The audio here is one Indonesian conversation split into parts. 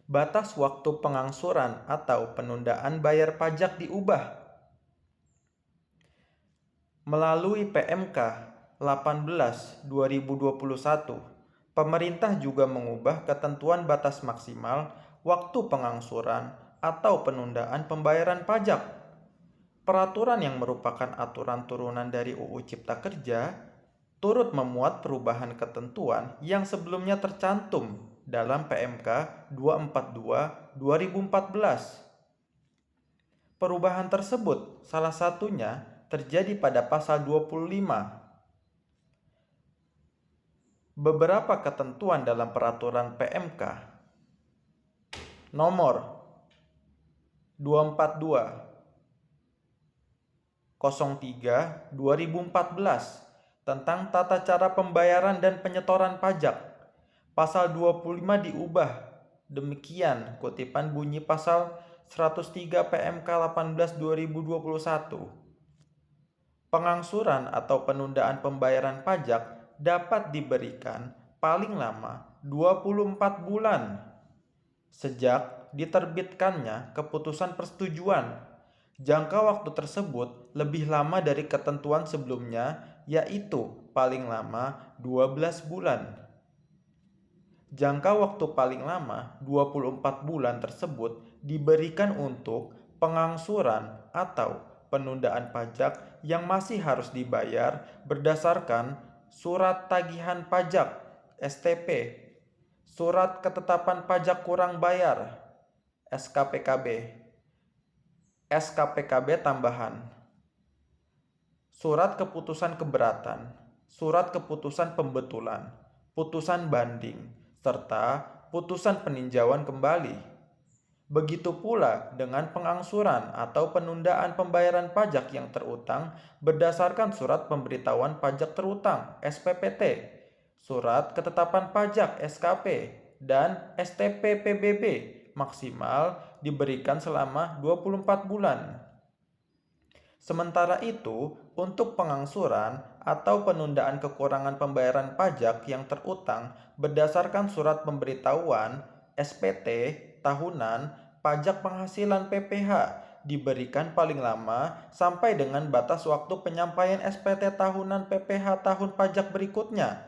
Batas waktu pengangsuran atau penundaan bayar pajak diubah. Melalui PMK 18/2021, pemerintah juga mengubah ketentuan batas maksimal waktu pengangsuran atau penundaan pembayaran pajak. Peraturan yang merupakan aturan turunan dari UU Cipta Kerja turut memuat perubahan ketentuan yang sebelumnya tercantum dalam PMK 242/2014. Perubahan tersebut salah satunya terjadi pada pasal 25. Beberapa ketentuan dalam peraturan PMK nomor 242/03/2014 tentang tata cara pembayaran dan penyetoran pajak. Pasal 25 diubah. Demikian kutipan bunyi pasal 103 PMK 18/2021. Pengangsuran atau penundaan pembayaran pajak dapat diberikan paling lama 24 bulan sejak diterbitkannya keputusan persetujuan. Jangka waktu tersebut lebih lama dari ketentuan sebelumnya, yaitu paling lama 12 bulan. Jangka waktu paling lama 24 bulan tersebut diberikan untuk pengangsuran atau penundaan pajak yang masih harus dibayar berdasarkan Surat Tagihan Pajak (STP), Surat Ketetapan Pajak Kurang Bayar (SKPKB), SKPKB tambahan, Surat Keputusan Keberatan, Surat Keputusan Pembetulan, Putusan Banding, serta Putusan Peninjauan Kembali. Begitu pula dengan pengangsuran atau penundaan pembayaran pajak yang terutang berdasarkan Surat Pemberitahuan Pajak Terutang (SPPT), Surat Ketetapan Pajak (SKP), dan STP PBB maksimal diberikan selama 24 bulan. Sementara itu, untuk pengangsuran atau penundaan kekurangan pembayaran pajak yang terutang berdasarkan Surat Pemberitahuan SPT tahunan pajak penghasilan PPH diberikan paling lama sampai dengan batas waktu penyampaian SPT tahunan PPH tahun pajak berikutnya.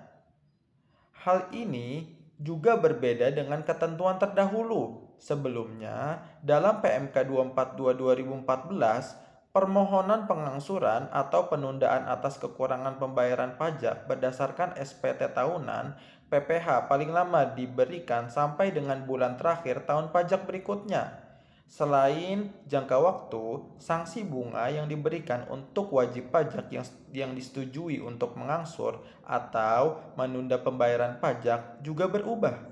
Hal ini juga berbeda dengan ketentuan terdahulu. Sebelumnya, dalam PMK 242/2014, permohonan pengangsuran atau penundaan atas kekurangan pembayaran pajak berdasarkan SPT tahunan PPH paling lama diberikan sampai dengan bulan terakhir tahun pajak berikutnya. Selain jangka waktu, sanksi bunga yang diberikan untuk wajib pajak yang disetujui untuk mengangsur atau menunda pembayaran pajak juga berubah.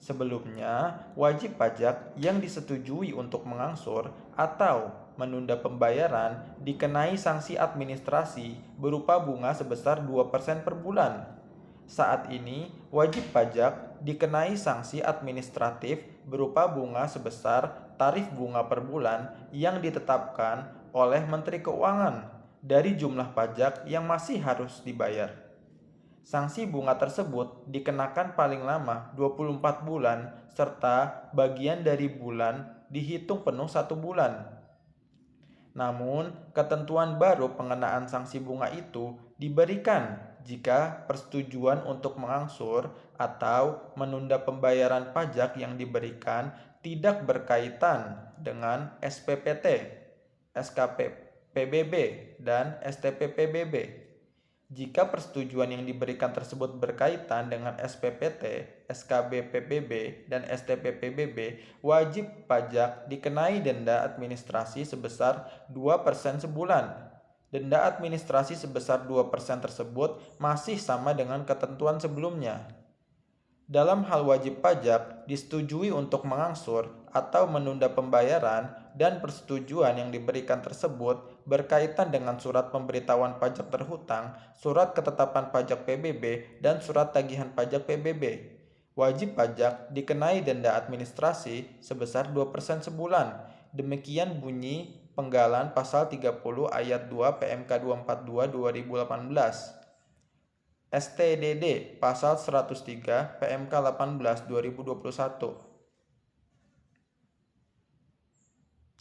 Sebelumnya, wajib pajak yang disetujui untuk mengangsur atau menunda pembayaran dikenai sanksi administrasi berupa bunga sebesar 2% per bulan. Saat ini, wajib pajak dikenai sanksi administratif berupa bunga sebesar tarif bunga per bulan yang ditetapkan oleh Menteri Keuangan dari jumlah pajak yang masih harus dibayar. Sanksi bunga tersebut dikenakan paling lama 24 bulan serta bagian dari bulan dihitung penuh 1 bulan. Namun, ketentuan baru pengenaan sanksi bunga itu diberikan jika persetujuan untuk mengangsur atau menunda pembayaran pajak yang diberikan tidak berkaitan dengan SPPT, SKP PBB, dan STP PBB. Jika persetujuan yang diberikan tersebut berkaitan dengan SPPT, SKB PBB, dan STP PBB, wajib pajak dikenai denda administrasi sebesar 2% sebulan. Denda administrasi sebesar 2% tersebut masih sama dengan ketentuan sebelumnya. Dalam hal wajib pajak, disetujui untuk mengangsur atau menunda pembayaran dan persetujuan yang diberikan tersebut berkaitan dengan Surat Pemberitahuan Pajak Terhutang, Surat Ketetapan Pajak PBB, dan Surat Tagihan Pajak PBB. Wajib pajak dikenai denda administrasi sebesar 2% sebulan. Demikian bunyi penggalan pasal 30 ayat 2 PMK 242/2018. STDD pasal 103 PMK 18/2021.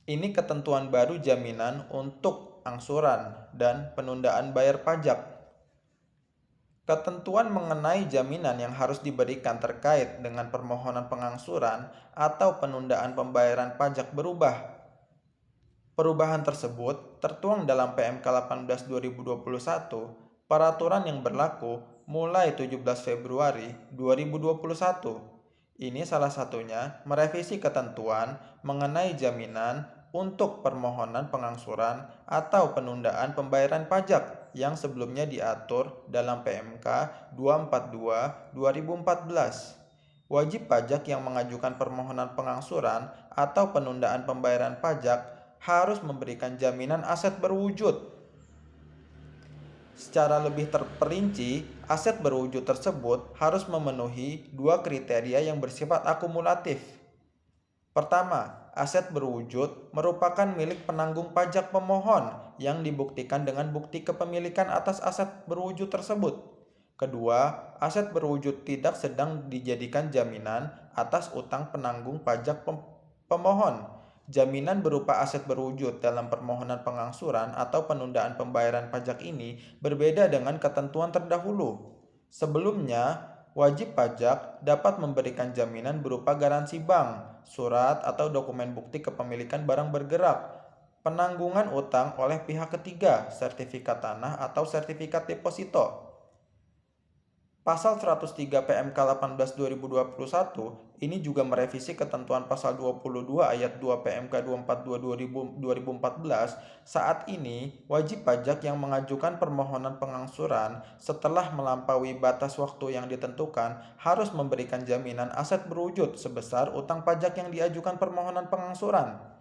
Ini ketentuan baru jaminan untuk angsuran dan penundaan bayar pajak. Ketentuan mengenai jaminan yang harus diberikan terkait dengan permohonan pengangsuran atau penundaan pembayaran pajak berubah. Perubahan tersebut tertuang dalam PMK 18 2021, peraturan yang berlaku mulai 17 Februari 2021. Ini salah satunya merevisi ketentuan mengenai jaminan untuk permohonan pengangsuran atau penundaan pembayaran pajak yang sebelumnya diatur dalam PMK 242 2014. Wajib pajak yang mengajukan permohonan pengangsuran atau penundaan pembayaran pajak harus memberikan jaminan aset berwujud. Secara lebih terperinci, aset berwujud tersebut harus memenuhi dua kriteria yang bersifat akumulatif. Pertama, aset berwujud merupakan milik penanggung pajak pemohon yang dibuktikan dengan bukti kepemilikan atas aset berwujud tersebut. Kedua, aset berwujud tidak sedang dijadikan jaminan atas utang penanggung pajak pemohon. Jaminan berupa aset berwujud dalam permohonan pengangsuran atau penundaan pembayaran pajak ini berbeda dengan ketentuan terdahulu. Sebelumnya, wajib pajak dapat memberikan jaminan berupa garansi bank, surat atau dokumen bukti kepemilikan barang bergerak, penanggungan utang oleh pihak ketiga, sertifikat tanah atau sertifikat deposito. Pasal 103 PMK 18 2021 ini juga merevisi ketentuan pasal 22 ayat 2 PMK 242 2014. Saat ini, wajib pajak yang mengajukan permohonan pengangsuran setelah melampaui batas waktu yang ditentukan harus memberikan jaminan aset berwujud sebesar utang pajak yang diajukan permohonan pengangsuran.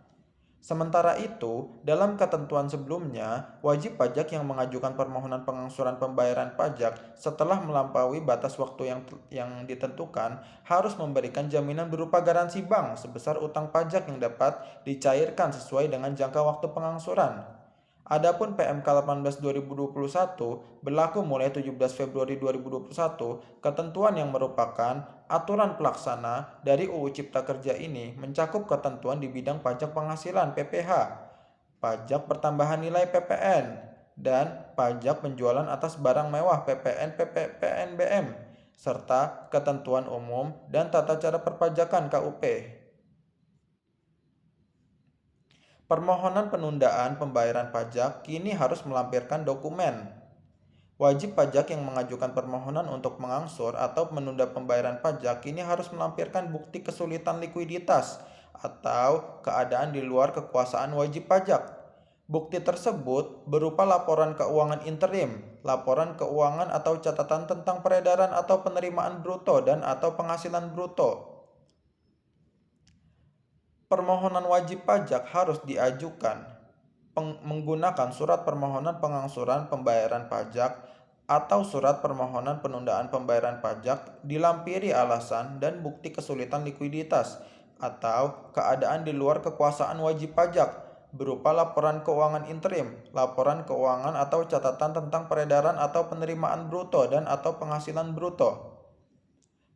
Sementara itu, dalam ketentuan sebelumnya, wajib pajak yang mengajukan permohonan pengangsuran pembayaran pajak setelah melampaui batas waktu yang ditentukan harus memberikan jaminan berupa garansi bank sebesar utang pajak yang dapat dicairkan sesuai dengan jangka waktu pengangsuran. Adapun PMK 18 2021 berlaku mulai 17 Februari 2021, ketentuan yang merupakan aturan pelaksana dari UU Cipta Kerja ini mencakup ketentuan di bidang pajak penghasilan (PPh), pajak pertambahan nilai (PPN), dan pajak penjualan atas barang mewah (PPN PPNBM), serta ketentuan umum dan tata cara perpajakan (KUP). Permohonan penundaan pembayaran pajak kini harus melampirkan dokumen. Wajib pajak yang mengajukan permohonan untuk mengangsur atau menunda pembayaran pajak kini harus melampirkan bukti kesulitan likuiditas atau keadaan di luar kekuasaan wajib pajak. Bukti tersebut berupa laporan keuangan interim, laporan keuangan atau catatan tentang peredaran atau penerimaan bruto dan atau penghasilan bruto. Permohonan wajib pajak harus diajukan menggunakan surat permohonan pengangsuran pembayaran pajak atau surat permohonan penundaan pembayaran pajak dilampiri alasan dan bukti kesulitan likuiditas atau keadaan di luar kekuasaan wajib pajak berupa laporan keuangan interim, laporan keuangan atau catatan tentang peredaran atau penerimaan bruto dan atau penghasilan bruto.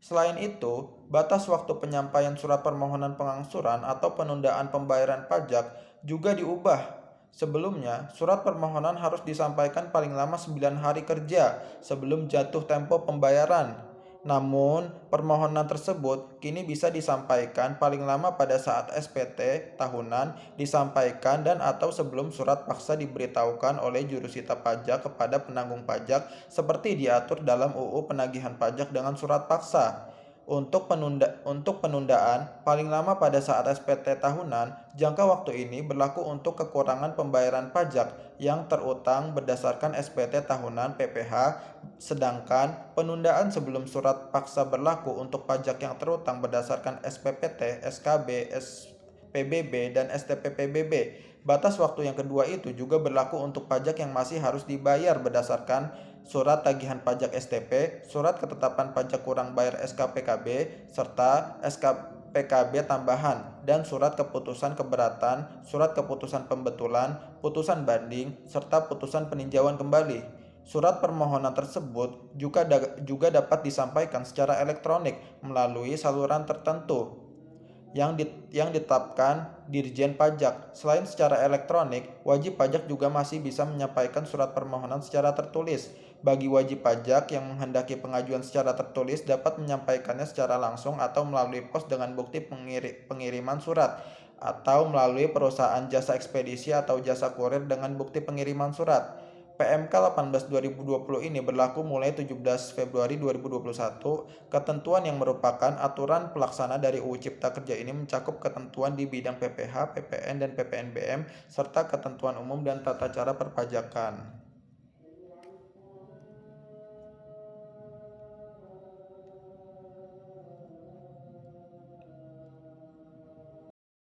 Selain itu, batas waktu penyampaian surat permohonan pengangsuran atau penundaan pembayaran pajak juga diubah. Sebelumnya, surat permohonan harus disampaikan paling lama 9 hari kerja sebelum jatuh tempo pembayaran. Namun, permohonan tersebut kini bisa disampaikan paling lama pada saat SPT tahunan disampaikan dan atau sebelum surat paksa diberitahukan oleh jurusita pajak kepada penanggung pajak seperti diatur dalam UU Penagihan Pajak dengan surat paksa. Untuk penundaan paling lama pada saat SPT tahunan, jangka waktu ini berlaku untuk kekurangan pembayaran pajak yang terutang berdasarkan SPT tahunan (PPh), sedangkan penundaan sebelum surat paksa berlaku untuk pajak yang terutang berdasarkan SPPT, SKB, SPBB, dan STPPBB. Batas waktu yang kedua itu juga berlaku untuk pajak yang masih harus dibayar berdasarkan surat tagihan pajak STP, surat ketetapan pajak kurang bayar SKPKB, serta SKPKB tambahan, dan surat keputusan keberatan, surat keputusan pembetulan, putusan banding, serta putusan peninjauan kembali. Surat permohonan tersebut juga dapat disampaikan secara elektronik melalui saluran tertentu. yang ditetapkan Dirjen Pajak. Selain secara elektronik, wajib pajak juga masih bisa menyampaikan surat permohonan secara tertulis. Bagi wajib pajak yang menghendaki pengajuan secara tertulis dapat menyampaikannya secara langsung atau melalui pos dengan bukti pengiriman surat, atau melalui perusahaan jasa ekspedisi atau jasa kurir dengan bukti pengiriman surat. PMK 18/2020 ini berlaku mulai 17 Februari 2021. Ketentuan yang merupakan aturan pelaksana dari UU Cipta Kerja ini mencakup ketentuan di bidang PPh, PPN, dan PPNBM, serta ketentuan umum dan tata cara perpajakan.